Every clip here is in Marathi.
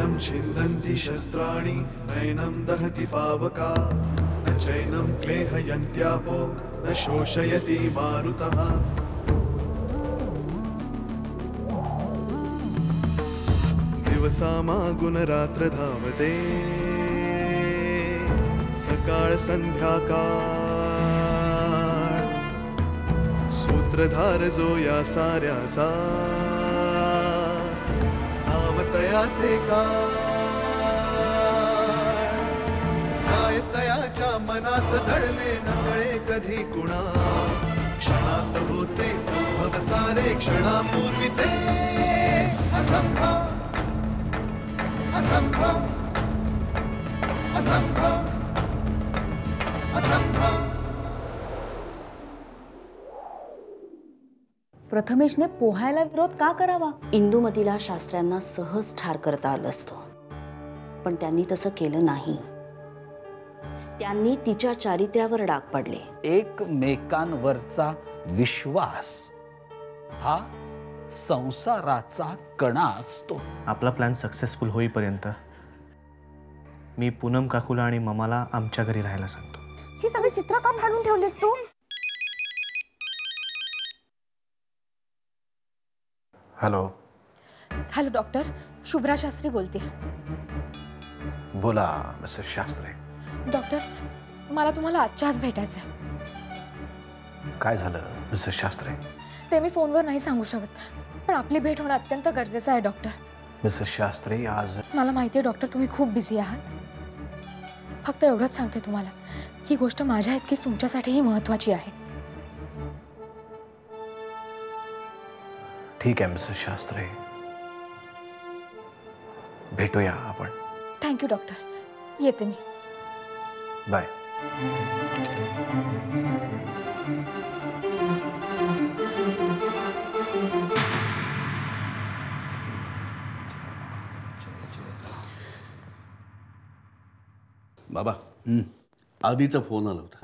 नैनं छिन्दन्ति शस्त्राणि नैनं दहति पावका न चैनं क्लेहयन्त्यापो न शोषयति मारुतः दिवसामागुणरात्र धावते सकाळ संध्याकाळ सूत्रधार जो या साऱ्याचा नामतयाचे काय तयाच्या मनात दडले नकळे कधी कुणा क्षणात होते संभव सारे क्षणापूर्वीचे असंभव असंभव असंभव असंभव। प्रथमेशने पोहायला विरोध का करावा? इंदुमतीला शास्त्र्यांना सहज ठार करता आलं असतं, पण त्यांनी तसं केलं नाही। त्यांनी तिच्या चारित्र्यावर डाग पाडले। एकमेकांवरचा विश्वास हा संसाराचा कणा असतो। आपला प्लॅन सक्सेसफुल होईपर्यंत मी पूनम काकूला आणि ममाला आमच्या घरी राहायला सांगतो। ही सगळी चित्र का फाडून ठेवलीस तू? Hello hello doctor, Shubhra Shastri बोलते। बोला मिसेस शास्त्री। डॉक्टर, मला तुम्हाला आजच्याच भेटायचं आहे। काय झालं मिसेस शास्त्री? ते मी फोनवर नाही सांगू शकत, पण आपली भेट होणं अत्यंत गरजेचं आहे डॉक्टर। मिसेस शास्त्री आज मला माहिती आहे डॉक्टर, तुम्ही खूप बिझी आहात। फक्त एवढंच सांगते तुम्हाला, ही गोष्ट माझ्या इतकीच तुमच्यासाठीही महत्त्वाची आहे। ठीक आहे मिसेस शास्त्री, भेटूया आपण। थँक्यू डॉक्टर, येते मी। बाय। बाबा आधीचा फोन आला होता।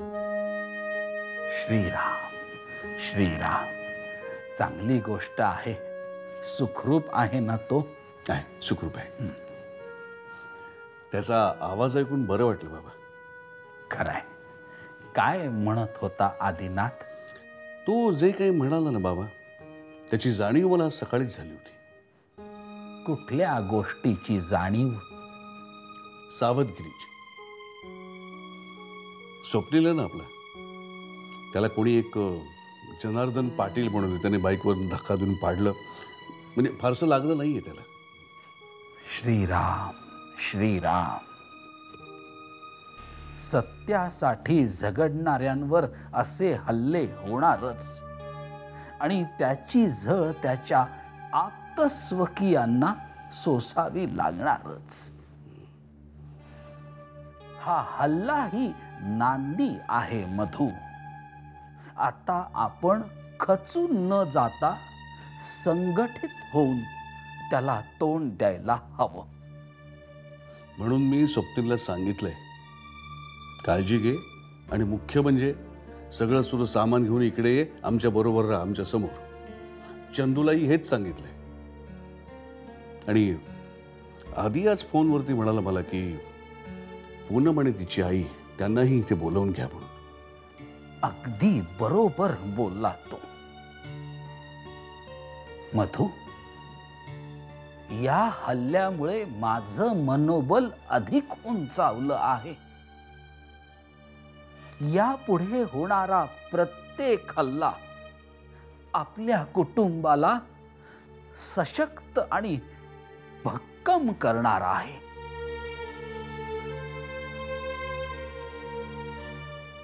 श्रीराम श्रीराम, चांगली गोष्ट आहे। सुखरूप आहे ना तो? आहे, सुखरूप आहे। त्याचा आवाज ऐकून बरं वाटलं बाबा। खरंय। काय म्हणत होता आदिनाथ? तो जे काही म्हणाला ना बाबा, त्याची जाणीव मला सकाळीच झाली होती। कुठल्या गोष्टीची जाणीव? सावधगिरीची। स्वप्नील आहे ना आपला, त्याला कोणी एक जनार्दन पाटील म्हणून त्याने बाईकवरून धक्का देऊन पाडलं, म्हणजे फारसं लागलं नाहीये त्याला। श्रीराम श्रीराम, सत्यासाठी झगडणाऱ्यांवर असे हल्ले होणारच, आणि त्याची झळ त्याच्या आप्तस्वकीयांना सोसावी लागणारच। हा हल्ला ही नांदी आहे मधू। आता आपण खचून न जाता संघटित होऊन त्याला तोंड द्यायला हवं। म्हणून मी स्वप्नीलला सांगितलंय, काळजी घे, आणि मुख्य म्हणजे सगळं सुरू सामान घेऊन इकडे ये, आमच्या बरोबर राहा, आमच्या समोर। चंदूलाही हेच सांगितलंय। आणि आधी आज फोनवरती म्हणाला मला की पूनम आणि तिची आई त्यांनाही इथे बोलवून घ्या म्हणून। अगदी बरोबर बोलला तो मधू। या हल्ल्यामुळे माझं मनोबल अधिक उंचावलं आहे। यापुढे होणारा प्रत्येक हल्ला आपल्या कुटुंबाला सशक्त आणि भक्कम करणारा आहे।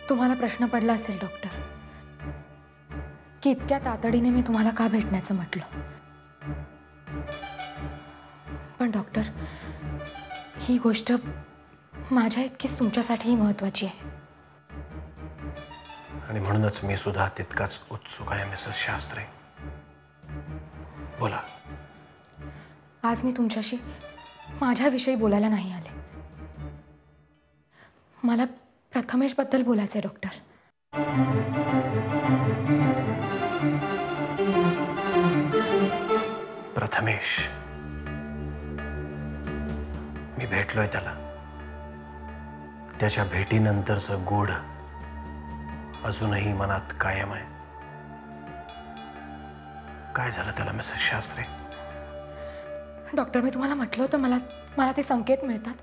तुम्हाला प्रश्न पडला असेल डॉक्टर, की इतक्या तातडीने मी तुम्हाला का भेटण्याचं म्हटलं, पण डॉक्टर, ही गोष्ट माझ्या इतकीच तुमच्यासाठीही महत्त्वाची आहे। आणि म्हणूनच मी सुद्धा तितकाच उत्सुक आहे मिसेस शास्त्री। बोला। आज मी तुमच्याशी माझ्याविषयी बोलायला नाही आले, मला प्रथमेश बद्दल बोलायचंय डॉक्टर। प्रथमेश, भेटलोय त्याला. त्याच्या भेटीनंतरचं गोड अजूनही मनात कायम आहे. काय झालं त्याला मिसेस शास्त्री? डॉक्टर, मी तुम्हाला म्हटलं होतं मला ते संकेत मिळतात.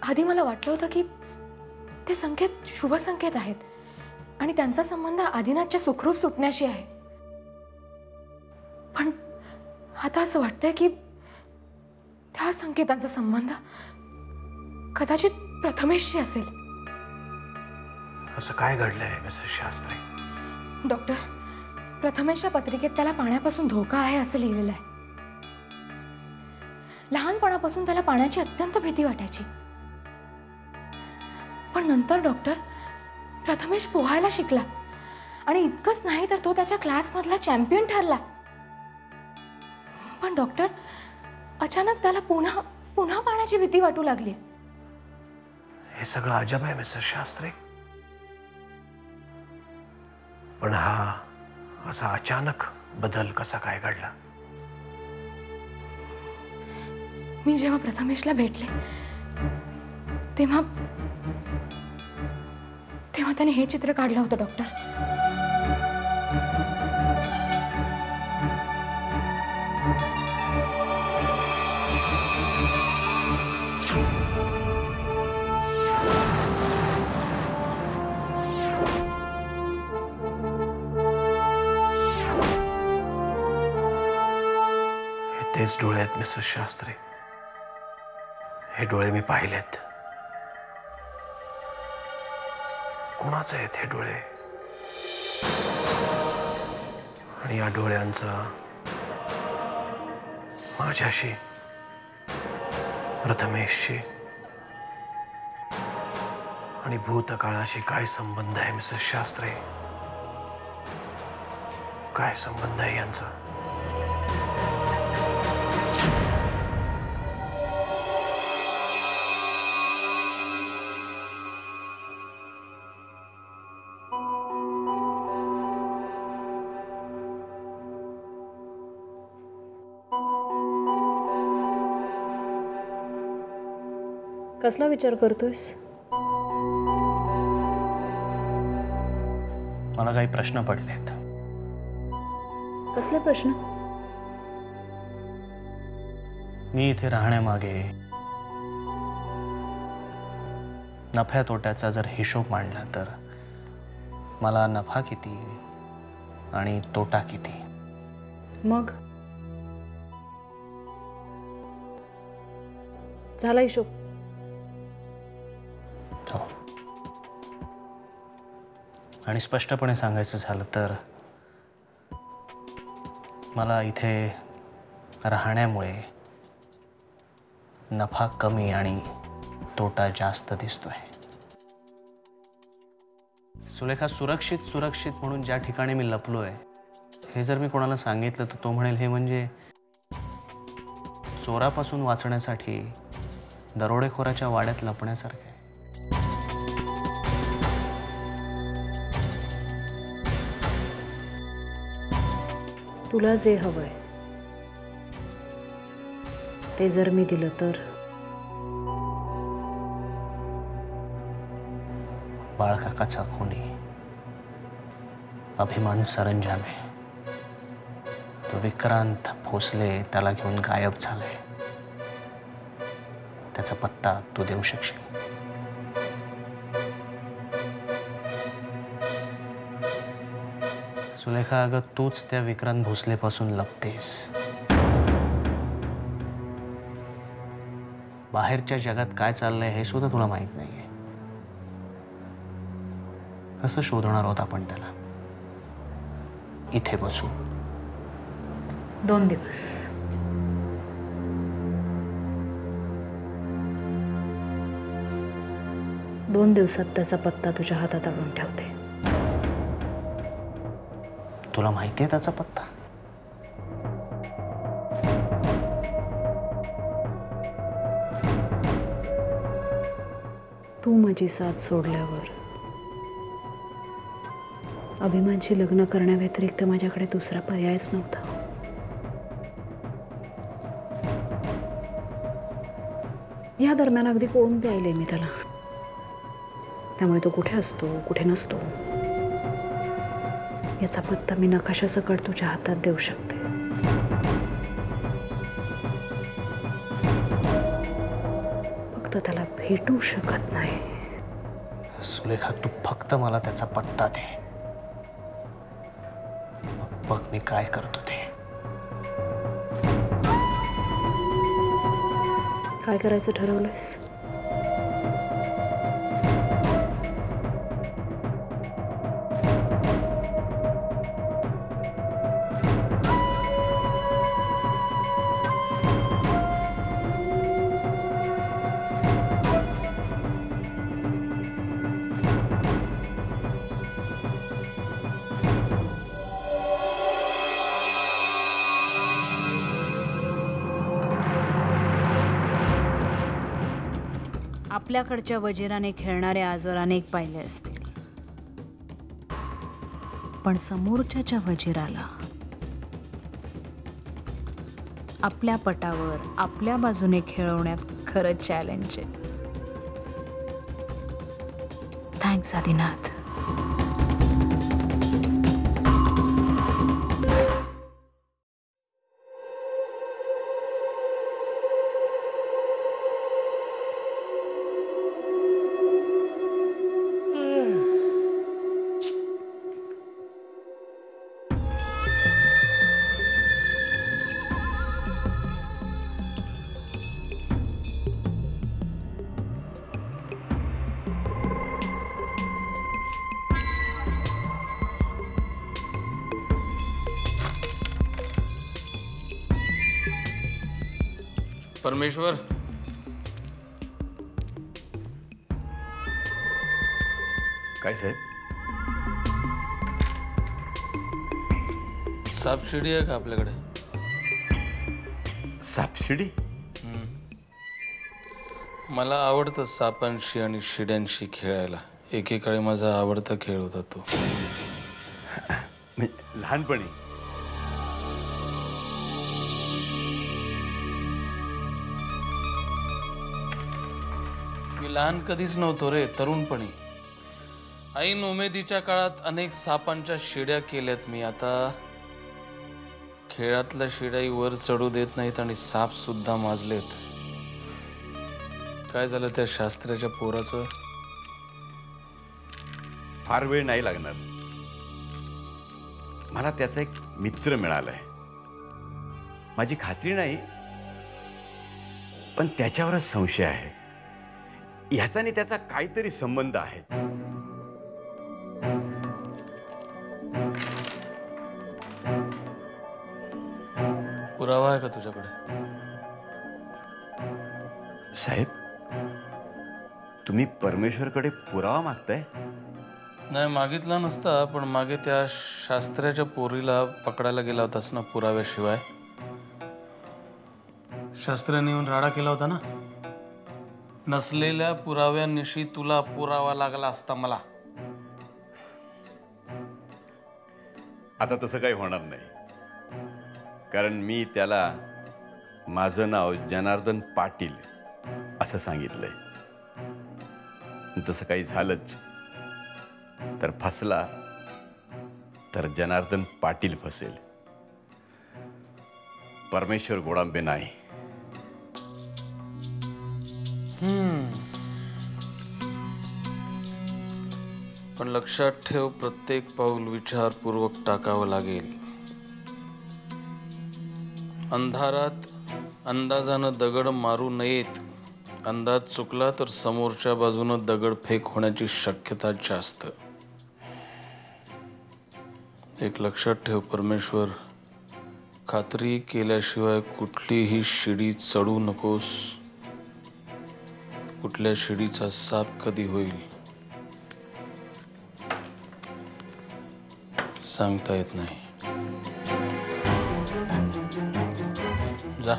आधी मला वाटलं होतं की ते संकेत शुभ संकेत आहेत आणि त्यांचा संबंध आदिनाथच्या सुखरूप सुटण्याशी आहे. पण आता असं वाटतंय की त्या संकेतांचा संबंध कदाचित प्रथमेशशी असेल. असं काय घडलंय मिसेस शास्त्री? डॉक्टर, प्रथमेशच्या पत्रिकेत त्याला पाण्यापासून धोका आहे असं लिहिलेलं आहे. लहानपणापासून त्याला पाण्याची अत्यंत भीती वाटायची. पण नंतर डॉक्टर, प्रथमेश पोहायला शिकला आणि इतकंच नाही तर तो त्याच्या क्लासमधला चॅम्पियन ठरला. पण डॉक्टर, अचानक त्याला पुन्हा पाण्याची भीती वाटू लागली. हे सगळं अजब आहे मिसेस शास्त्री. पण हा असा अचानक बदल कसा काय घडला? मी जेव्हा प्रथमेशला भेटले तेव्हा त्याने हे चित्र काढलं होतं डॉक्टर. हे तेच डोळे आहेत मिसेस शास्त्री. हे डोळे मी पाहिलेत. कोणाचे आहेत हे डोळे? आणि या डोळ्यांचं माझ्याशी, प्रथमेशशी आणि भूतकाळाशी काय संबंध आहे मिसेस शास्त्री? काय संबंध आहे यांचा? कसला विचार करतोयस? मला काही प्रश्न पडलेत. कसले प्रश्न? मी इथे राहण्यामागे नफ्या तोट्याचा जर हिशोब मांडला तर मला नफा किती आणि तोटा किती? मग झाला हिशोब? हो. आणि स्पष्टपणे सांगायचं झालं तर मला इथे राहण्यामुळे नफा कमी आणि तोटा जास्त दिसतोय. सुलेखा, सुरक्षित म्हणून ज्या ठिकाणी मी लपलोय हे जर मी कोणाला सांगितलं तर तो म्हणेल हे म्हणजे चोरापासून वाचण्यासाठी दरोडेखोराच्या वाड्यात लपण्यासारखे आहे. तुला जे हवंय ते जर मी दिलं तर? बाळकाकाचा खुनी अभिमान सरंजामे, तो विक्रांत भोसले त्याला घेऊन गायब झालाय. त्याचा पत्ता तू देऊ शकशील? सुलेखा, अगं तूच त्या विक्रांत भोसलेपासून लपतेस. बाहेरच्या जगात काय चाललंय हे सुद्धा तुला माहित नाहीये. कसं शोधणार आहोत आपण त्याला? इथे बसू 2 दिवस. दोन दिवसात त्याचा पत्ता तुझ्या हातात आणून ठेवते. तुला माहितीये त्याचा पत्ता? तू माझी साथ सोडल्यावर अभिमानशी लग्न करण्याव्यतिरिक्त माझ्याकडे दुसरा पर्यायच नव्हता. या दरम्यान अगदी कोण द्यायले मी त्याला. त्यामुळे तो कुठे असतो कुठे नसतो याचा पत्ता मी नकाशासकट तुझ्या हातात देऊ शकते. फक्त त्याला भेटू शकत नाही. सुलेखा, तू फक्त मला त्याचा पत्ता दे. बघ मी काय करतो ते. काय करायचं ठरवलंयस? आपल्याकडच्या वजिराने खेळणारे आजवर अनेक पाहिले असतील, पण समोरच्याच्या वजिराला आपल्या पटावर आपल्या बाजूने खेळवण्यात खरंच चॅलेंज आहे. थँक्स आदिनाथ. परमेश्वर, काय साहेब? सापशिडी आहे का आपल्याकडे? सापशिडी? मला आवडतं सापांशी आणि शिड्यांशी खेळायला. एकेकाळी माझा आवडता खेळ होता तो. लहानपणी? मी लहान कधीच नव्हतो रे, तरुणपणी. ऐन उमेदीच्या काळात अनेक सापांच्या शिड्या केल्यात मी. आता खेळातल्या शिड्याही वर चढू देत नाहीत आणि साप सुद्धा माजलेत. काय झालं त्या शास्त्र्याच्या पोराचं? फार वेळ नाही लागणार. मला त्याचा एक मित्र मिळालाय. माझी खात्री नाही, पण त्याच्यावरच संशय आहे. ह्याचा आणि त्याचा काहीतरी संबंध आहे. पुरावा आहे का तुझ्याकडे? साहेब, तुम्ही परमेश्वरकडे पुरावा मागताय? नाही, मागितला नसता, पण मागे त्या शास्त्र्याच्या पोरीला पकडायला गेला होतास ना पुराव्याशिवाय. शास्त्र्याने येऊन राडा केला होता ना. नसलेल्या पुराव्यानिशी तुला पुरावा लागला असता मला. आता तसं काही होणार नाही, कारण मी त्याला माझं नाव जनार्दन पाटील असं सांगितलंय. तसं काही झालंच तर फसला तर जनार्दन पाटील फसेल, परमेश्वर गोडांबे नाही. पण लक्षात ठेव, प्रत्येक पाऊल विचारपूर्वक टाकावं लागेल. अंधारात अंदाजानं दगड मारू नयेत. अंदाज चुकला तर समोरच्या बाजूनं दगडफेक होण्याची शक्यता जास्त. एक लक्षात ठेव परमेश्वर, खात्री केल्याशिवाय कुठलीही शिडी चढू नकोस. कुठल्या शिडीचा साप कधी होईल सांगता येत नाही. जा.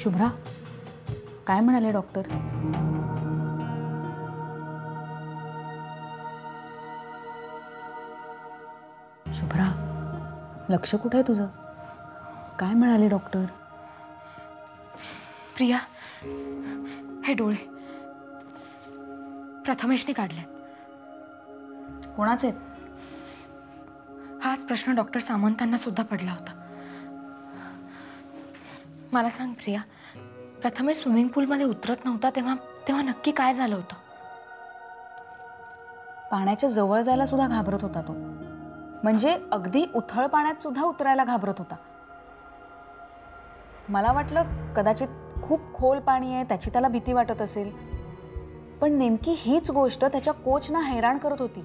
शुभ्रा, काय म्हणाले डॉक्टर? शुभ्रा, लक्ष कुठे आहे तुझं? काय म्हणाले डॉक्टर? प्रिया, हे डोळे प्रथमेशने काढलेत. कोणाचे? हाच प्रश्न डॉक्टर सामंतांना सुद्धा पडला होता. मला सांग प्रिया, प्रथमेश स्विमिंग पूलमध्ये उतरत नव्हता तेव्हा तेव्हा नक्की काय झालं होतं? पाण्याच्या जवळ जायला सुद्धा घाबरत होता तो. म्हणजे अगदी उथळ पाण्यात सुद्धा उतरायला घाबरत होता. मला वाटलं कदाचित खूप खोल पाणी आहे, त्याची त्याला भीती वाटत असेल. पण नेमकी हीच गोष्ट त्याच्या कोचना हैराण करत होती.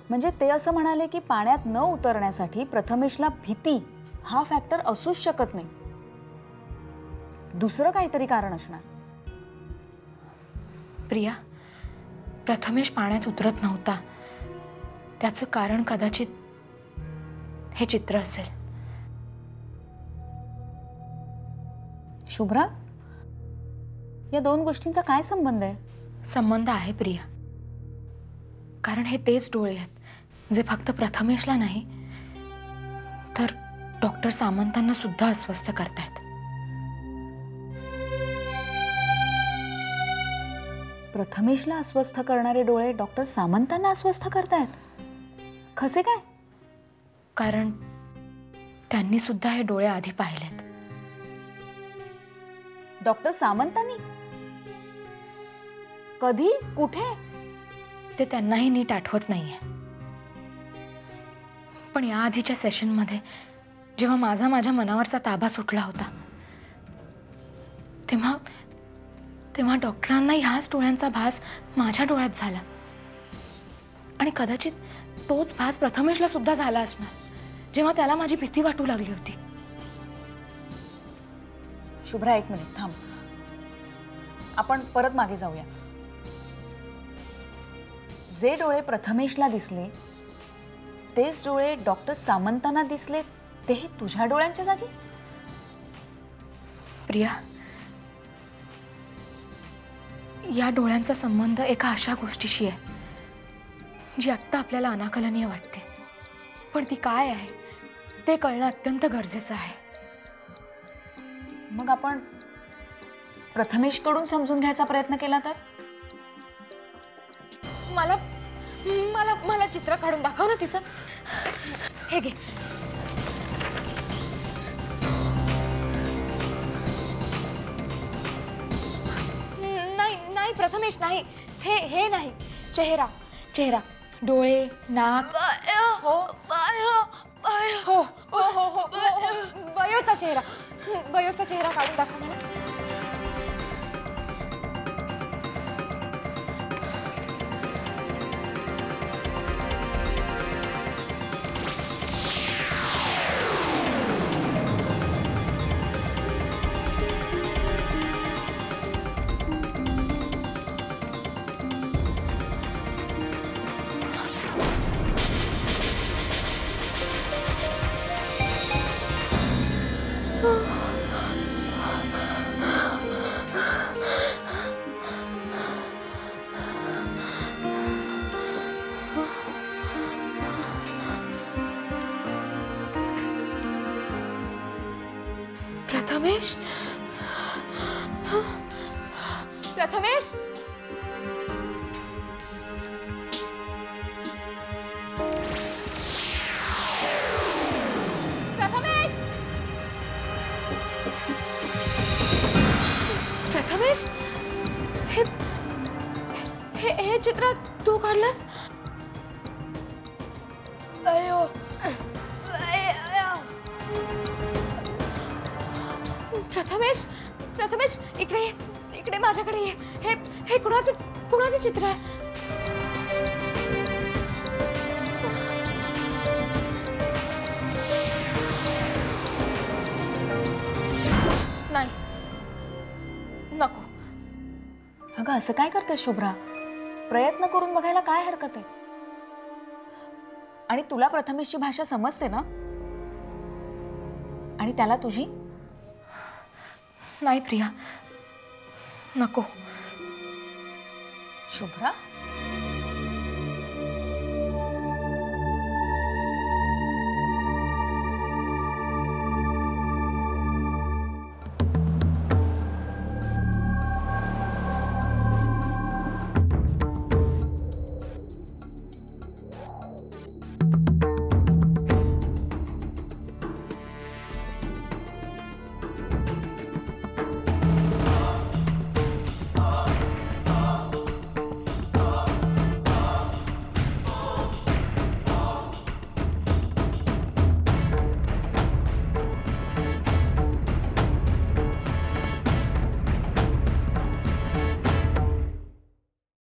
म्हणजे ते असं म्हणाले की पाण्यात न उतरण्यासाठी प्रथमेशला भीती हा फॅक्टर असूच शकत नाही. दुसरं काहीतरी कारण असणार. प्रिया, प्रथमेश पाण्यात उतरत नव्हता त्याचं कारण कदाचित हे चित्र असेल. शुभ्रा, या दोन गोष्टींचा काय संबंध आहे? संबंध आहे प्रिया, कारण हे तेच डोळे आहेत जे फक्त प्रथमेशला नाही तर डॉक्टर सामंतांना सुद्धा अस्वस्थ करतायत. प्रथमेशला अस्वस्थ करणारे डोळे डॉक्टर सामंतांना अस्वस्थ करतायत? कसे काय? कारण त्यांनी सुद्धा हे डोळे आधी पाहिलेत. डॉक्टर सामंतांनी? कधी? कुठे? ते त्यांनाही नीट आठवत नाहीये. पण या आधीच्या सेशनमध्ये जेव्हा माझ्या मनावरचा ताबा सुटला होता तेव्हा तेव्हा डॉक्टरांना ह्याच डोळ्यांचा भास माझ्या डोळ्यात झाला. आणि कदाचित तोच भास प्रथमेशला सुद्धा झाला असणार जेव्हा त्याला माझी भीती वाटू लागली होती. शुभ्रा, एक मिनिट थांब. आपण परत मागे जाऊया. जे डोळे प्रथमेशला दिसले तेच डोळे डॉक्टर सामंतांना दिसले, तेही तुझ्या डोळ्यांच्या जागी? प्रिया, या डोळ्यांचा संबंध एका अशा गोष्टीशी आहे जी आत्ता आपल्याला अनाकलनीय वाटते. पण ती काय आहे ते कळणं अत्यंत गरजेचं आहे. मग आपण प्रथमेशकडून समजून घ्यायचा प्रयत्न केला तर? मला मला मला चित्र काढून दाखव ना तिचं. हे घे. नाही नाही प्रथमेश, नाही. हे नाही. चेहरा चेहरा, डोळे, नाक. हो हो हो हो हो बयोचा चेहरा. बयोचा चेहरा काढून दाखव मला. प्रथमेश, प्रथमेश, प्रथमेश, प्रथमेश, हे चित्र तू काढलंस? अयो, प्रथमेश, प्रथमेश, इकडे इकडे माझ्याकडे ये. हे कुणाचं चित्र आहे? नाही, नको. अगं असं काय करतेस शुभ्रा? प्रयत्न करून बघायला काय हरकत आहे? आणि तुला प्रथमेशची भाषा समजते ना? आणि त्याला तुझी? नाही प्रिया, नको. शुभ्रा